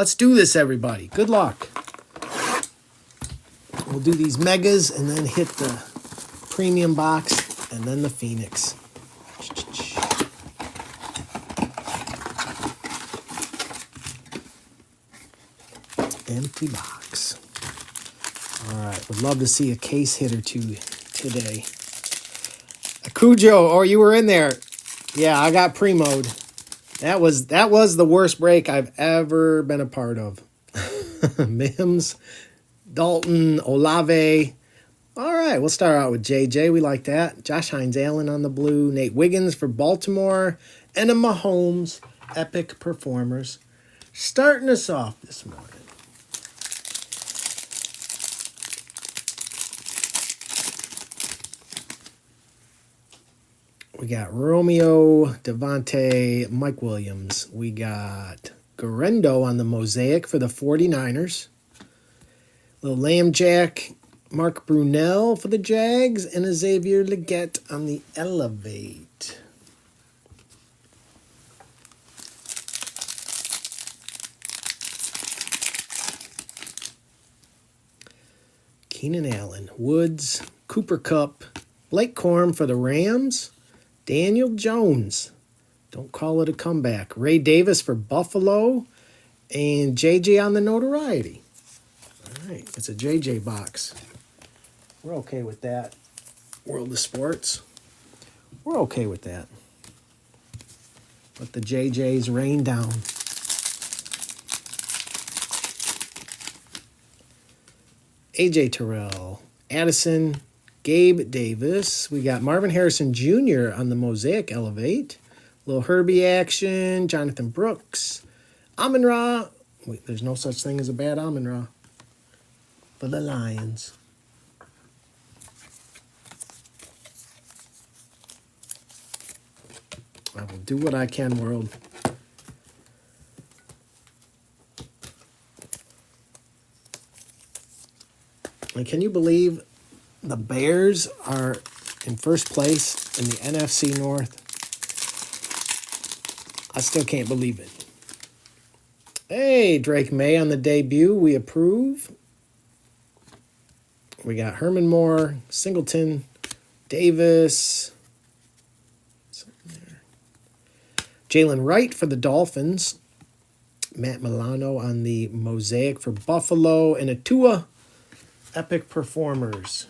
Let's do this, everybody. Good luck. We'll do these megas and then hit the premium box and then the Phoenix. Empty box. All right, would love to see a case hit or two today. Cujo, oh, you were in there. Yeah, I got premoed. That was the worst break I've ever been a part of. Mims, Dalton, Olave. All right, we'll start out with JJ. We like that. Josh Hines-Allen on the blue. Nate Wiggins for Baltimore. And a Mahomes, epic performers. Starting us off this morning. We got Romeo, Devontae, Mike Williams. We got Garendo on the mosaic for the 49ers. Little Lamb Jack, Mark Brunell for the Jags, and a Xavier Legette on the Elevate. Keenan Allen, Woods, Cooper Kupp, Blake Corum for the Rams, Daniel Jones, don't call it a comeback, Ray Davis for Buffalo, and JJ on the notoriety. All right, it's a JJ box. We're okay with that. World of Sports. We're okay with that. Let the JJs rain down. AJ Terrell, Addison, Gabe Davis. We got Marvin Harrison Jr. on the Mosaic Elevate. Little Herbie action. Jonathan Brooks. Amon-Ra. Wait, there's no such thing as a bad Amon-Ra. For the Lions. I will do what I can, world. And can you believe the Bears are in first place in the NFC North? I still can't believe it. Hey, Drake May on the debut. We approve. We got Herman Moore, Singleton, Davis. Jalen Wright for the Dolphins. Matt Milano on the Mosaic for Buffalo. And a Tua, epic performers.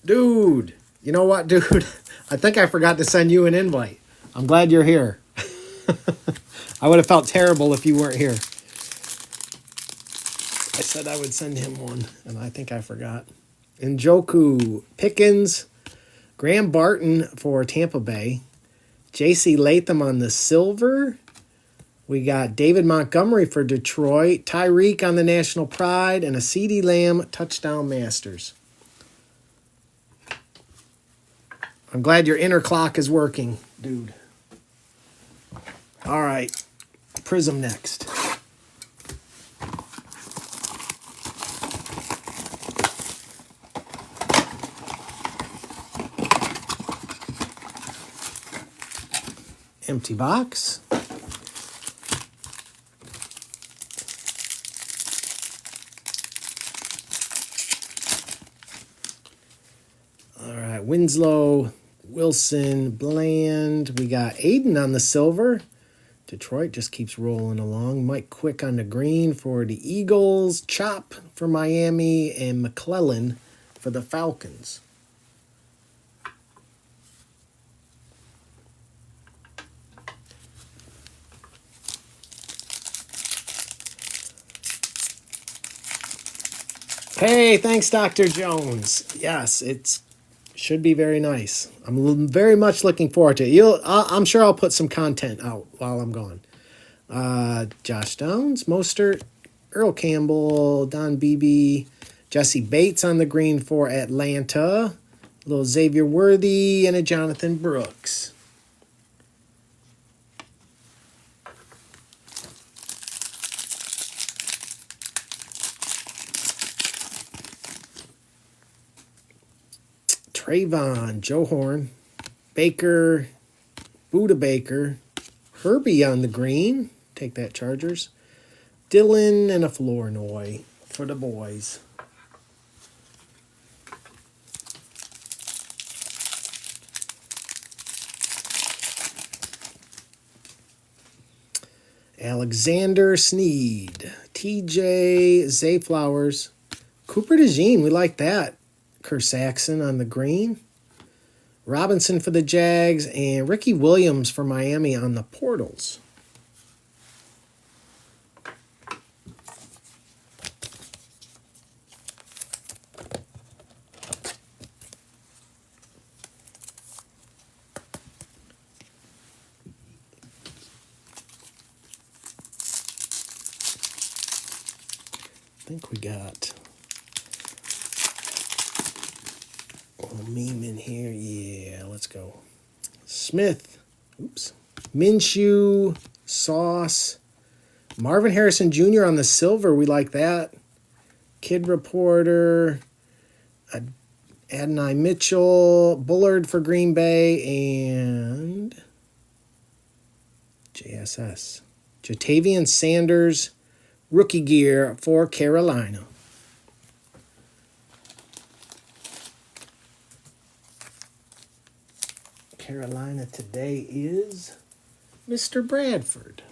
Dude, you know what, dude? I think I forgot to send you an invite. I'm glad you're here. I would have felt terrible if you weren't here. I said I would send him one, and I think I forgot. Njoku, Pickens, Graham Barton for Tampa Bay, J.C. Latham on the silver. We got David Montgomery for Detroit, Tyreek on the National Pride, and a CeeDee Lamb touchdown Masters. I'm glad your inner clock is working, dude. All right, Prism next. Empty box. All right, Winslow, Wilson, Bland. We got Aiden on the silver. Detroit just keeps rolling along. Mike Quick on the green for the Eagles. Chop for Miami. And McClellan for the Falcons. Hey, thanks, Dr. Jones. Yes, it should be very nice. I'm very much looking forward to it. I'm sure I'll put some content out while I'm gone. Josh Downs, Mostert, Earl Campbell, Don Beebe, Jesse Bates on the green for Atlanta, a little Xavier Worthy, and a Jonathan Brooks. Trayvon, Joe Horn, Baker, Buda Baker, Herbie on the green. Take that, Chargers. Dylan and a Flournoy for the boys. Alexander Sneed, TJ Zayflowers, Cooper DeJean, we like that. Kerr Saxon on the green. Robinson for the Jags, and Ricky Williams for Miami on the portals. I think we got a little meme in here. Yeah, let's go. Smith. Oops. Minshew. Sauce. Marvin Harrison Jr. on the silver. We like that. Kid Reporter. Adonai Mitchell. Bullard for Green Bay. And JSS. Jatavian Sanders. Rookie gear for Carolina. Carolina today is Mr. Bradford.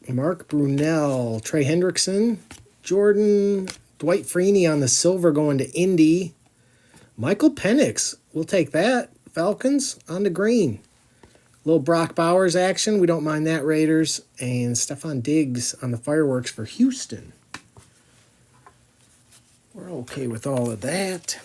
Mark Brunell, Trey Hendrickson, Jordan, Dwight Freeney on the silver going to Indy. Michael Penix, we'll take that. Falcons on the green. Little Brock Bowers action, we don't mind that, Raiders. And Stephon Diggs on the fireworks for Houston. We're okay with all of that.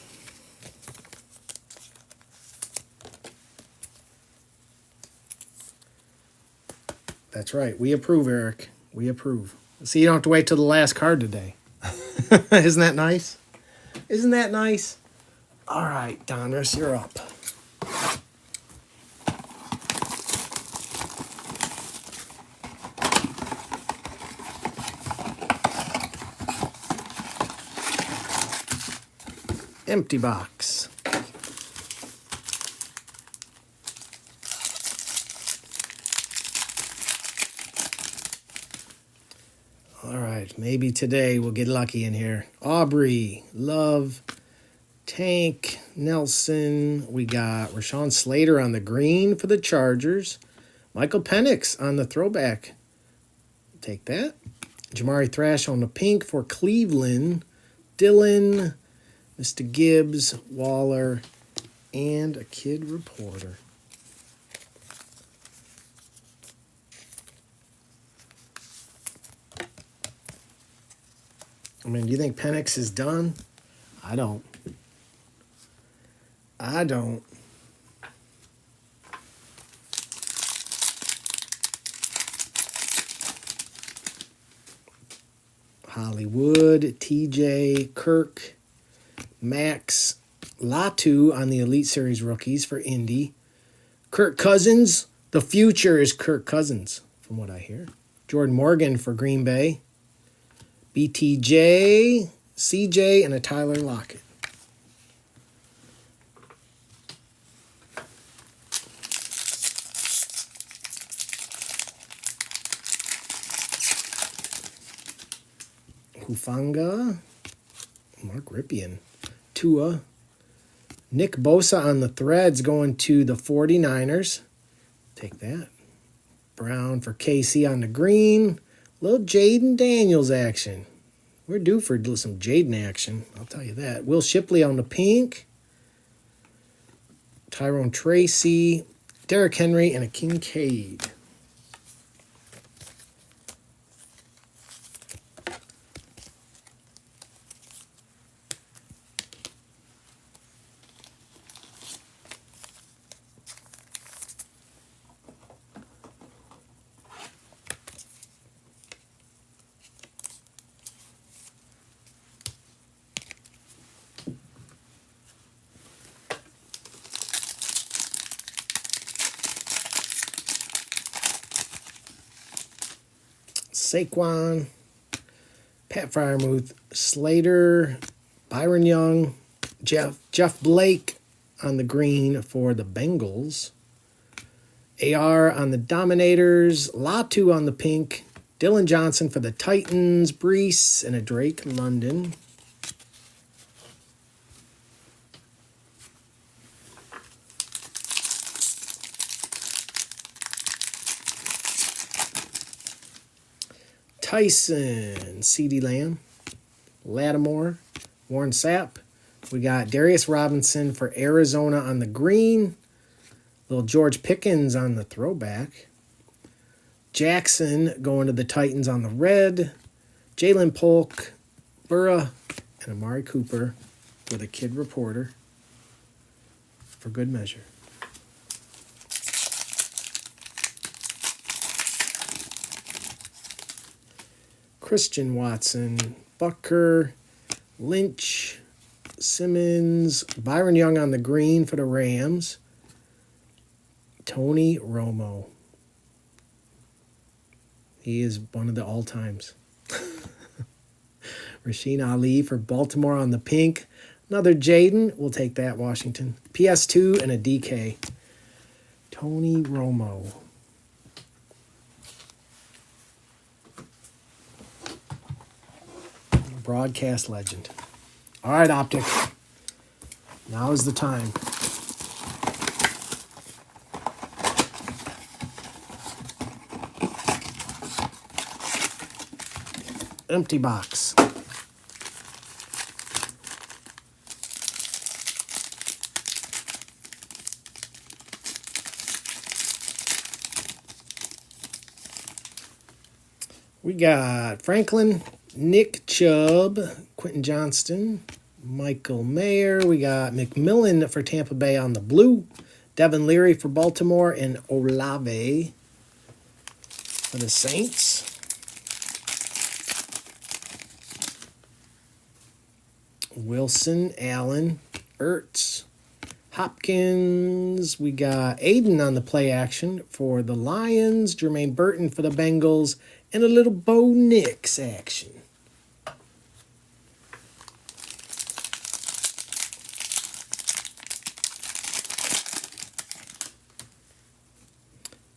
That's right. We approve, Eric. We approve. See, you don't have to wait till the last card today. Isn't that nice? Isn't that nice? All right, Donruss, you're up. Empty box. All right, maybe today we'll get lucky in here. Aubrey, Love, Tank, Nelson. We got Rashawn Slater on the green for the Chargers. Michael Penix on the throwback. Take that. Jamari Thrash on the pink for Cleveland. Dylan, Mr. Gibbs, Waller, and a Kid Reporter. I mean, do you think Penix is done? I don't. Hollywood, TJ, Kirk, Max, Latu on the Elite Series rookies for Indy. Kirk Cousins. The future is Kirk Cousins, from what I hear. Jordan Morgan for Green Bay. BTJ, CJ, and a Tyler Lockett. Hufanga, Mark Ripien, Tua, Nick Bosa on the threads going to the 49ers. Take that. Brown for KC on the green. Little Jaden Daniels action. We're due for some Jaden action, I'll tell you that. Will Shipley on the pink. Tyrone Tracy, Derrick Henry, and a Kincaid. Saquon, Pat Fryermuth, Slater, Byron Young, Jeff Blake on the green for the Bengals. AR on the Dominators, Latu on the pink, Dylan Johnson for the Titans, Brees, and a Drake London. Tyson, CeeDee Lamb, Lattimore, Warren Sapp. We got Darius Robinson for Arizona on the green. Little George Pickens on the throwback. Jackson going to the Titans on the red. Jalen Polk, Burra, and Amari Cooper for the Kid Reporter for good measure. Christian Watson, Bucker, Lynch, Simmons, Byron Young on the green for the Rams. Tony Romo. He is one of the all-times. Rasheen Ali for Baltimore on the pink. Another Jaden. We'll take that, Washington. PS2 and a DK. Tony Romo. Broadcast legend. All right, Optic. Now is the time. Empty box. We got Franklin, Nick Chubb, Quentin Johnston, Michael Mayer. We got McMillan for Tampa Bay on the blue. Devin Leary for Baltimore and Olave for the Saints. Wilson, Allen, Ertz, Hopkins. We got Aiden on the play action for the Lions. Jermaine Burton for the Bengals. And a little Bo Nix action.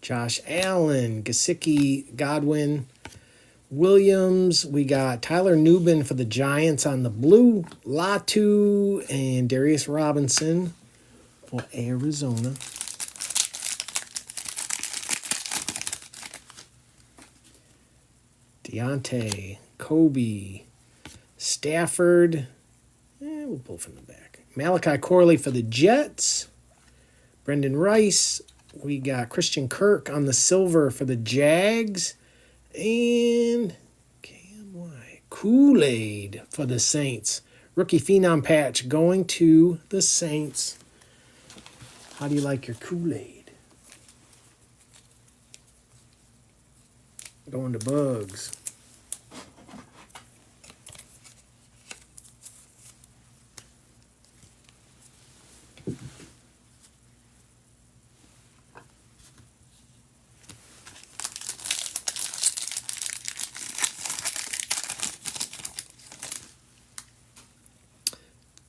Josh Allen, Gesicki, Godwin, Williams. We got Tyler Nubin for the Giants on the blue. Latu and Darius Robinson for Arizona. Deontay, Kobe, Stafford. We'll pull from the back. Malachi Corley for the Jets. Brendan Rice. We got Christian Kirk on the silver for the Jags. And Cam White. Kool-Aid for the Saints. Rookie Phenom patch going to the Saints. How do you like your Kool-Aid? Going to Bugs.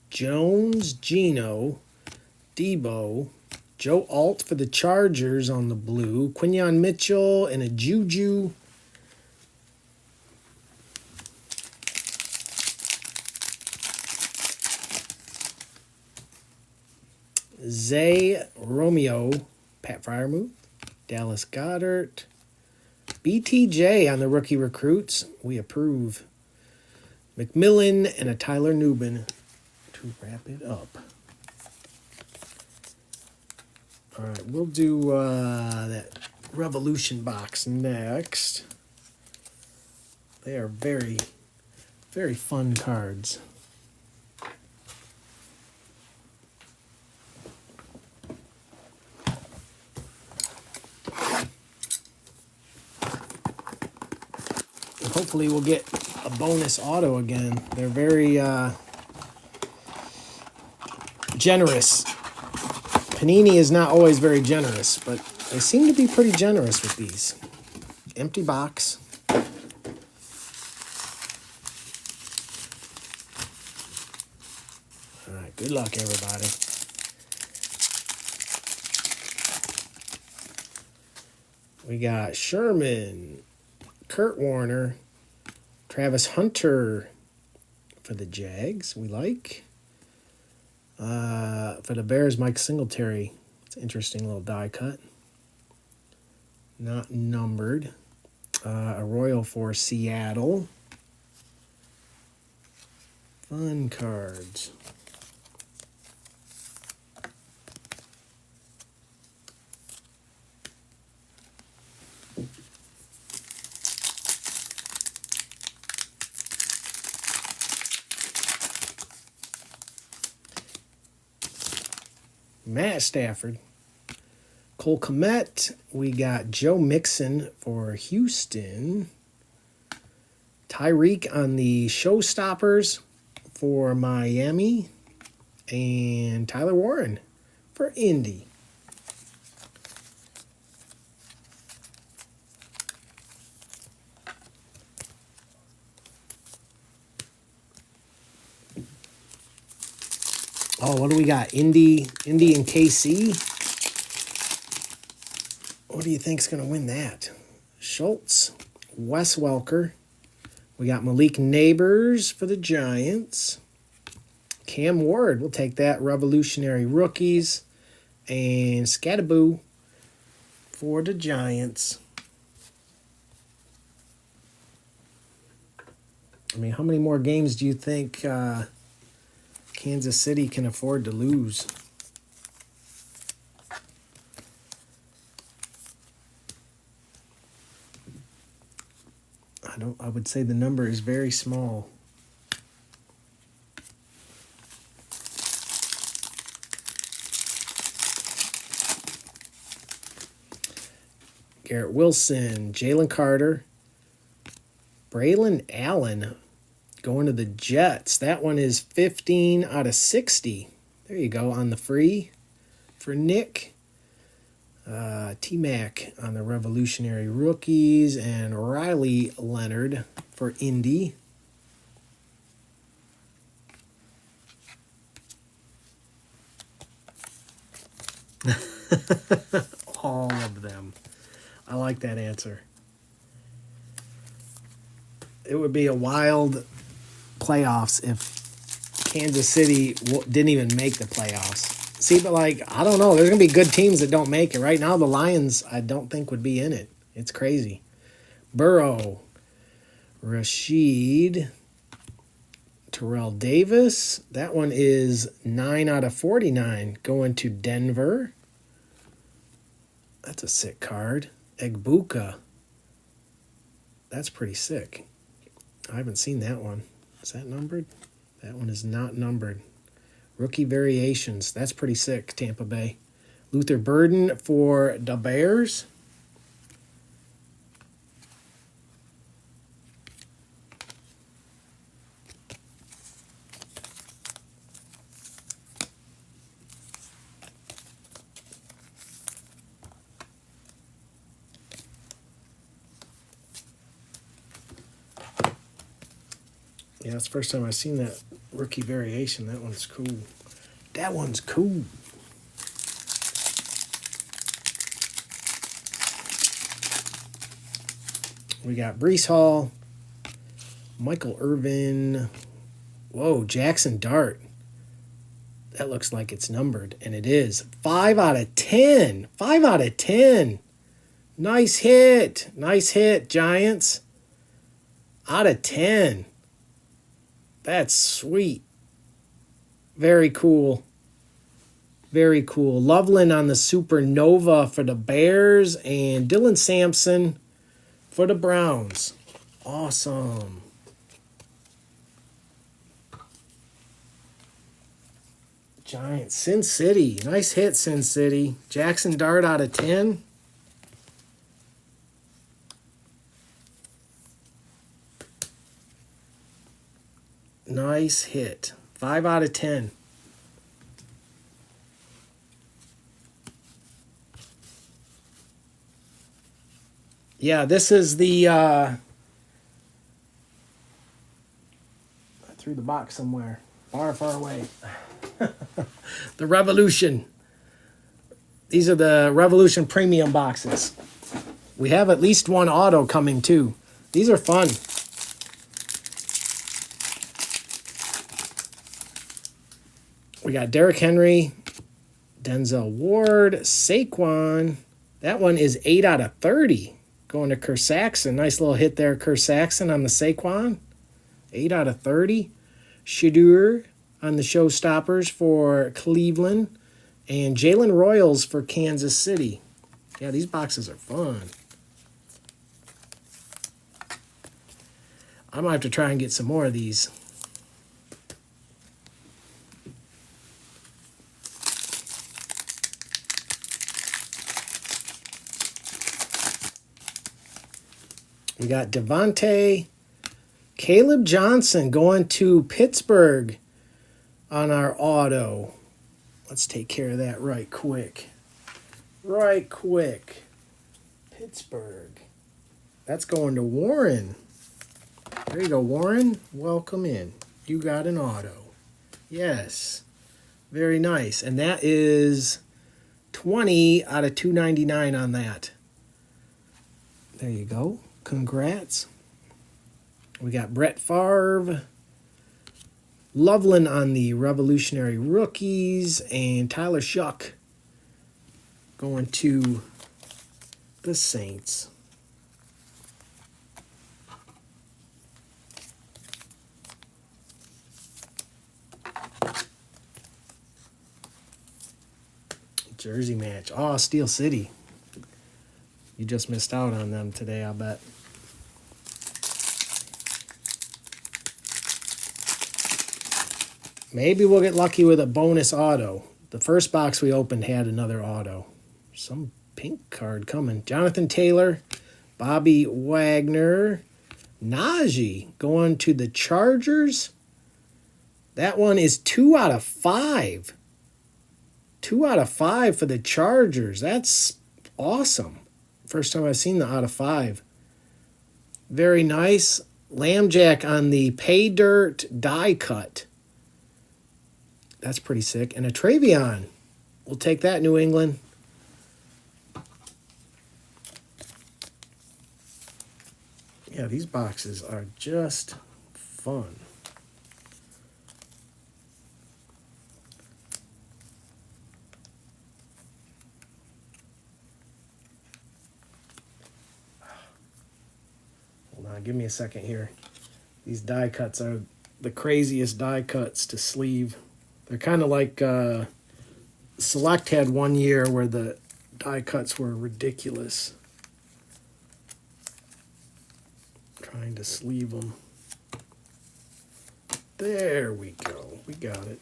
Jones, Geno, Debo, Joe Alt for the Chargers on the blue, Quinyon Mitchell, and a Juju. Zay Romeo, Pat Fryermuth, Dallas Goedert, BTJ on the rookie recruits. We approve. McMillan and a Tyler Nubin to wrap it up. All right, we'll do that Revolution box next. They are very, very fun cards. Hopefully we'll get a bonus auto again. They're very generous. Panini is not always very generous, but they seem to be pretty generous with these. Empty box. All right, good luck, everybody. We got Sherman, Kurt Warner, Travis Hunter for the Jags. We like. For the Bears, Mike Singletary. It's an interesting little die cut. Not numbered. A Royal for Seattle. Fun cards. Matt Stafford. Cole Kmet. We got Joe Mixon for Houston. Tyreek on the Showstoppers for Miami. And Tyler Warren for Indy. Oh, what do we got? Indy and KC. What do you think's going to win that? Schultz, Wes Welker. We got Malik Neighbors for the Giants. Cam Ward, we'll take that. Revolutionary Rookies. And Scattaboo for the Giants. I mean, how many more games do you think Kansas City can afford to lose? I would say the number is very small. Garrett Wilson, Jalen Carter, Braylon Allen going to the Jets. That one is 15 out of 60. There you go on the free for Nick. T-Mac on the Revolutionary Rookies, and Riley Leonard for Indy. All of them. I like that answer. It would be a wild playoffs if Kansas City didn't even make the playoffs. See, but I don't know. There's going to be good teams that don't make it. Right now, the Lions, I don't think, would be in it. It's crazy. Burrow, Rashid, Terrell Davis. That one is 9 out of 49 going to Denver. That's a sick card. Egbuka. That's pretty sick. I haven't seen that one. Is that numbered? That one is not numbered. Rookie Variations. That's pretty sick, Tampa Bay. Luther Burden for the Bears. Yeah, that's the first time I've seen that rookie variation. That one's cool. That one's cool. We got Breece Hall, Michael Irvin. Whoa, Jackson Dart. That looks like it's numbered, and it is. 5 out of 10. 5 out of 10. Nice hit. Nice hit, Giants. Out of 10. That's sweet. Very cool. Very cool. Loveland on the Supernova for the Bears, and Dylan Sampson for the Browns. Awesome. Giants. Sin City. Nice hit, Sin City. Jackson Dart out of 10. Nice hit. 5 out of 10. Yeah, this is the... I threw the box somewhere. Far, far away. The Revolution. These are the Revolution Premium boxes. We have at least one auto coming too. These are fun. We got Derrick Henry, Denzel Ward, Saquon. That one is 8 out of 30. Going to Kerr Saxon. Nice little hit there, Kerr Saxon on the Saquon. 8 out of 30. Shadur on the Showstoppers for Cleveland. And Jalen Royals for Kansas City. Yeah, these boxes are fun. I might have to try and get some more of these. We got Devontae, Caleb Johnson going to Pittsburgh on our auto. Let's take care of that right quick. Right quick. Pittsburgh. That's going to Warren. There you go, Warren. Welcome in. You got an auto. Yes. Very nice. And that is 20 out of 299 on that. There you go. Congrats. We got Brett Favre. Loveland on the Revolutionary Rookies. And Tyler Shuck going to the Saints. Jersey match. Oh, Steel City. You just missed out on them today, I'll bet. Maybe we'll get lucky with a bonus auto. The first box we opened had another auto. Some pink card coming. Jonathan Taylor, Bobby Wagner, Najee going to the Chargers. That one is 2 out of 5. 2 out of 5 for the Chargers. That's awesome. First time I've seen the out of 5. Very nice. Lambjack on the Pay Dirt die cut. That's pretty sick. And a Travion. We'll take that, New England. Yeah, these boxes are just fun. Hold on, give me a second here. These die cuts are the craziest die cuts to sleeve. They're kind of like Select had one year where the die cuts were ridiculous. Trying to sleeve them. There we go. We got it.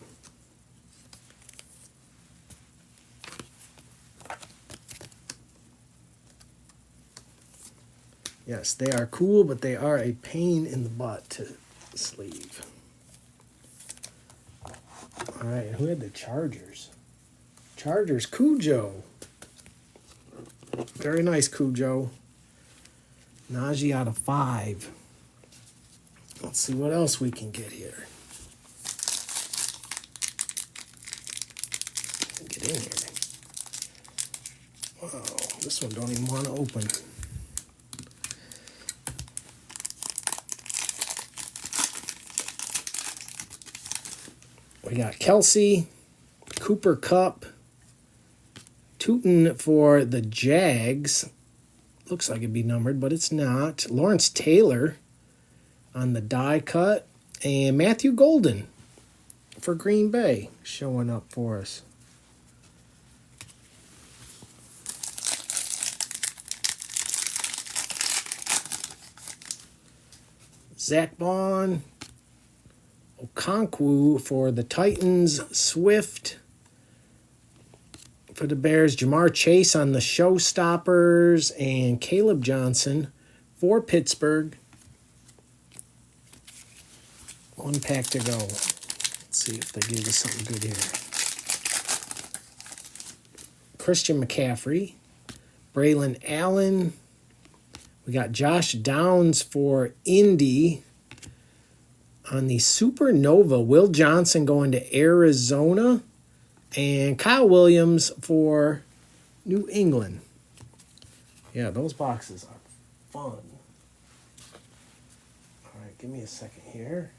Yes, they are cool, but they are a pain in the butt to sleeve. All right, who had the Chargers? Chargers, Cujo. Very nice, Cujo. Najee out of 5. Let's see what else we can get here. Get in here. Wow, this one don't even want to open. We got Kelsey, Cooper Kupp, Tootin for the Jags. Looks like it'd be numbered, but it's not. Lawrence Taylor on the die cut. And Matthew Golden for Green Bay showing up for us. Zach Bond. Okonkwo for the Titans. Swift for the Bears. Jamar Chase on the Showstoppers. And Caleb Johnson for Pittsburgh. One pack to go. Let's see if they give us something good here. Christian McCaffrey. Braylon Allen. We got Josh Downs for Indy. On the Supernova, Will Johnson going to Arizona. And Kyle Williams for New England. Yeah, those boxes are fun. All right, give me a second here.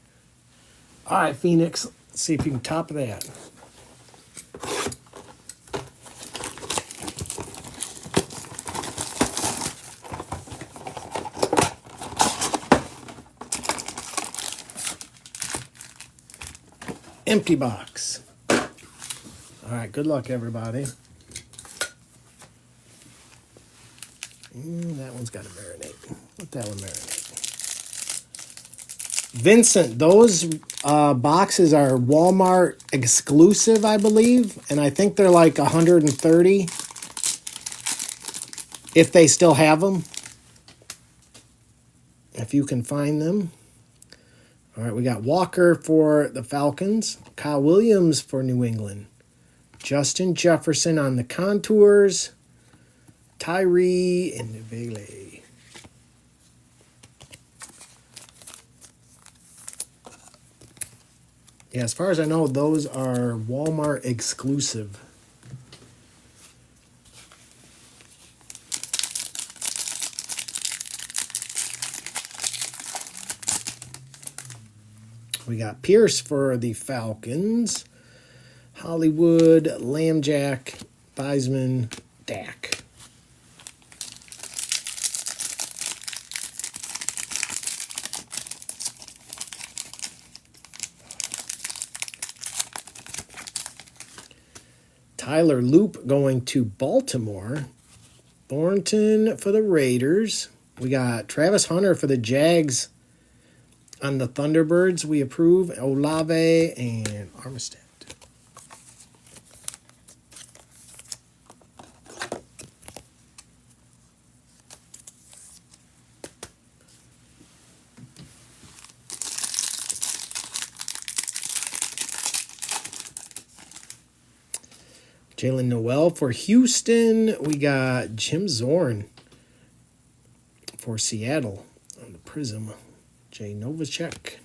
All right, Phoenix. Let's see if you can top that. Empty box. All right, good luck, everybody. That one's got to marinate. Let that one marinate. Vincent, those boxes are Walmart exclusive, I believe, and I think they're like 130 if they still have them, if you can find them. All right, we got Walker for the Falcons, Kyle Williams for New England, Justin Jefferson on the contours, Tyree and Vele. Yeah, as far as I know, those are Walmart exclusive. We got Pierce for the Falcons, Hollywood, Lambjack, Theismann, Dak. Tyler Loop going to Baltimore. Thornton for the Raiders. We got Travis Hunter for the Jags on the Thunderbirds. We approve. Olave and Armstead. Jalen Noel for Houston. We got Jim Zorn for Seattle on the Prism. Jay Novacek.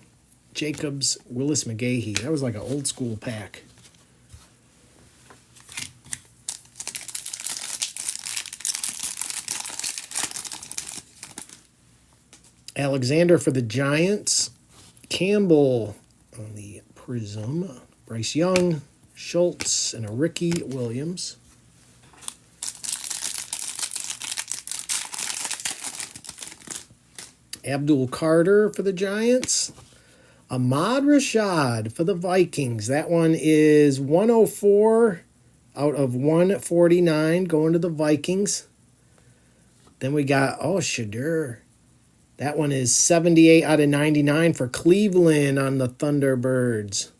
Jacobs, Willis McGahee. That was like an old school pack. Alexander for the Giants. Campbell on the Prism. Bryce Young. Schultz and a Ricky Williams. Abdul Carter for the Giants. Ahmad Rashad for the Vikings. That one is 104 out of 149 going to the Vikings. Then we got, Shadur. That one is 78 out of 99 for Cleveland on the Thunderbirds.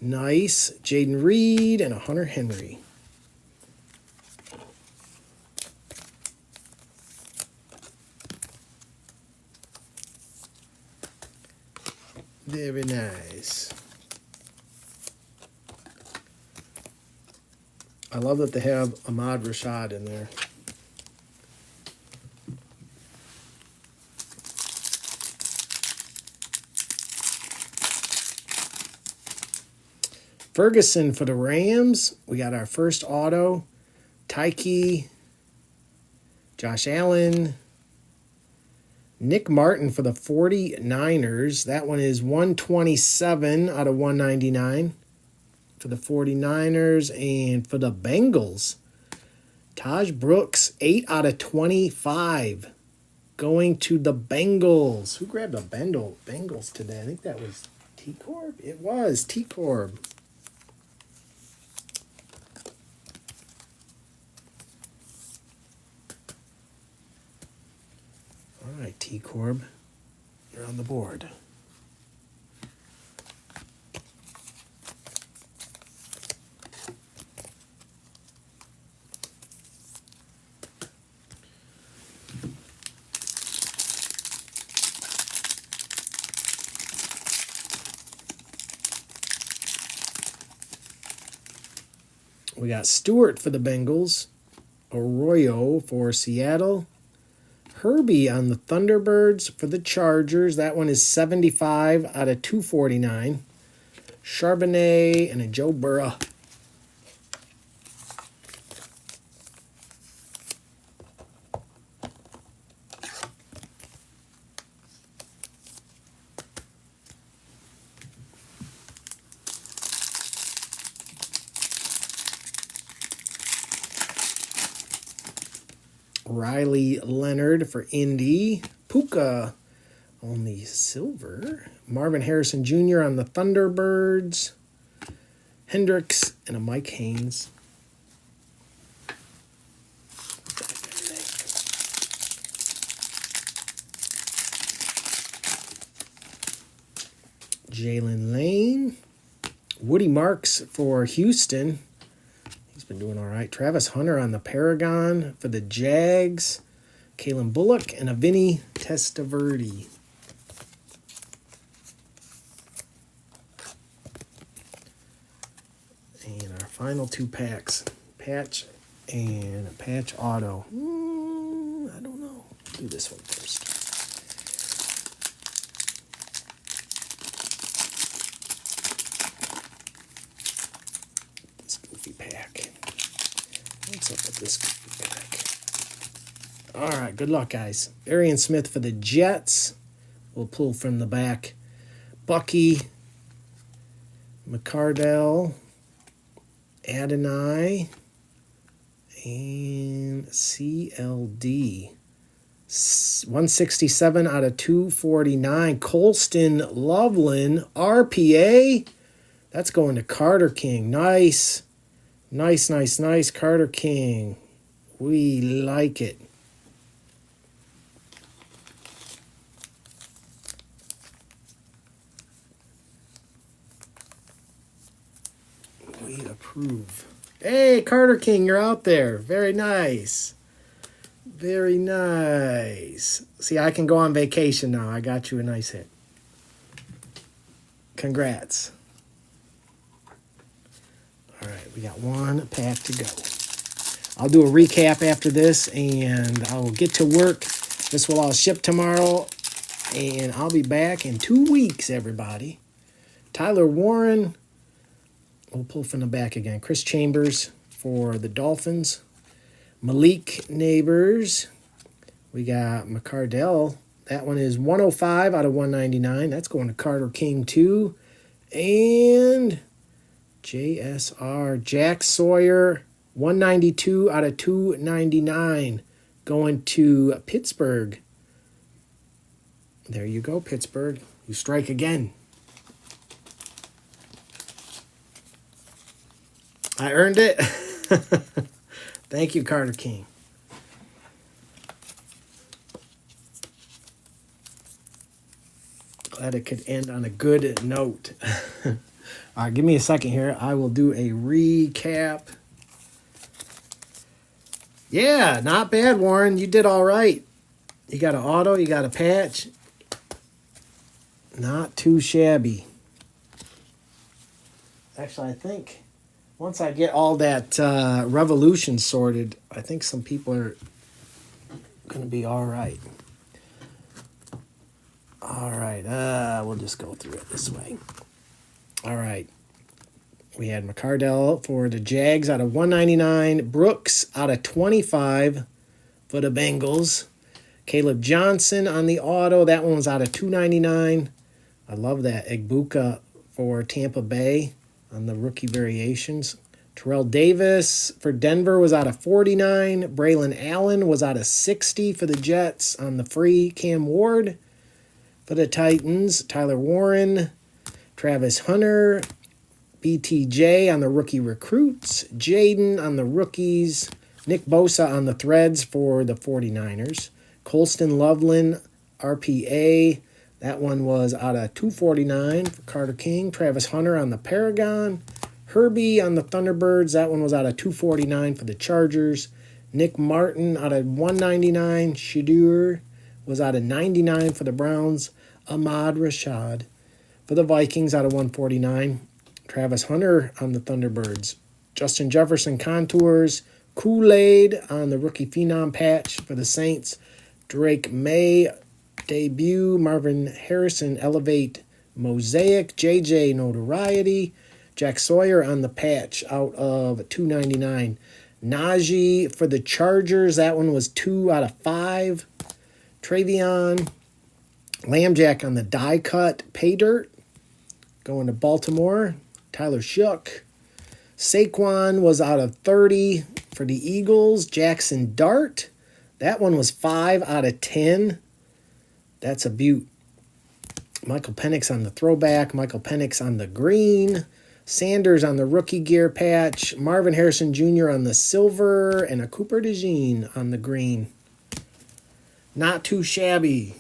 Nice. Jaden Reed and a Hunter Henry. Very nice. I love that they have Ahmad Rashad in there. Ferguson for the Rams. We got our first auto. Tyke. Josh Allen. Nick Martin for the 49ers. That one is 127 out of 199 for the 49ers. And for the Bengals, Taj Brooks, 8 out of 25 going to the Bengals. Who grabbed the Bengals today? I think that was T-Corb. It was T-Corb. All right, T-Corb, you're on the board. We got Stewart for the Bengals, Arroyo for Seattle, Herbie on the Thunderbirds for the Chargers. That one is 75 out of 249. Charbonnet and a Joe Burrow. Riley Leonard for Indy. Puka on the silver. Marvin Harrison Jr. on the Thunderbirds. Hendricks and a Mike Haynes. Jalen Lane. Woody Marks for Houston. He's been doing all right. Travis Hunter on the Paragon for the Jags. Kalen Bullock and a Vinny Testaverde. And our final two packs. Patch and a patch auto. I don't know. Do this one first. This goofy pack. What's up with this goofy pack? All right, good luck, guys. Arian Smith for the Jets. We'll pull from the back. Bucky, McCardell, Adonai, and CLD. 167 out of 249. Colston Loveland, RPA. That's going to Carter King. Nice. Nice, nice, nice. Carter King. We like it. We approve. Hey, Carter King, you're out there. Very nice. Very nice. See, I can go on vacation now. I got you a nice hit. Congrats. All right, we got one pack to go. I'll do a recap after this, and I'll get to work. This will all ship tomorrow, and I'll be back in 2 weeks, everybody. Tyler Warren. We'll pull from the back again. Chris Chambers for the Dolphins. Malik Neighbors. We got McCardell. That one is 105 out of 199. That's going to Carter King, too. And JSR. Jack Sawyer. 192 out of 299. Going to Pittsburgh. There you go, Pittsburgh. You strike again. I earned it. Thank you, Carter King. Glad it could end on a good note. All right, give me a second here. I will do a recap. Yeah, not bad, Warren. You did all right. You got an auto, you got a patch. Not too shabby. Actually, I think once I get all that Revolution sorted, I think some people are going to be all right. All right, we'll just go through it this way. All right. We had McCardell for the Jags out of 199. Brooks out of 25 for the Bengals. Caleb Johnson on the auto. That one was out of 299. I love that. Egbuka for Tampa Bay on the rookie variations. Terrell Davis for Denver was out of 49. Braylon Allen was out of 60 for the Jets on the free. Cam Ward for the Titans. Tyler Warren. Travis Hunter. BTJ on the rookie recruits. Jaden on the rookies. Nick Bosa on the threads for the 49ers. Colston Loveland, RPA. That one was out of 249 for Carter King. Travis Hunter on the Paragon. Herbie on the Thunderbirds. That one was out of 249 for the Chargers. Nick Martin out of 199. Shadur was out of 99 for the Browns. Ahmad Rashad for the Vikings out of 149. Travis Hunter on the Thunderbirds. Justin Jefferson Contours. Kool-Aid on the rookie phenom patch for the Saints. Drake May debut. Marvin Harrison Elevate Mosaic. JJ Notoriety. Jack Sawyer on the patch out of $2.99. Najee for the Chargers. That one was 2 out of 5. Travion. Lambjack on the die cut. Pay dirt. Going to Baltimore. Tyler Shook. Saquon was out of 30 for the Eagles. Jackson Dart. That one was 5 out of 10. That's a beaut. Michael Penix on the throwback. Michael Penix on the green. Sanders on the rookie gear patch. Marvin Harrison Jr. on the silver. And a Cooper DeJean on the green. Not too shabby.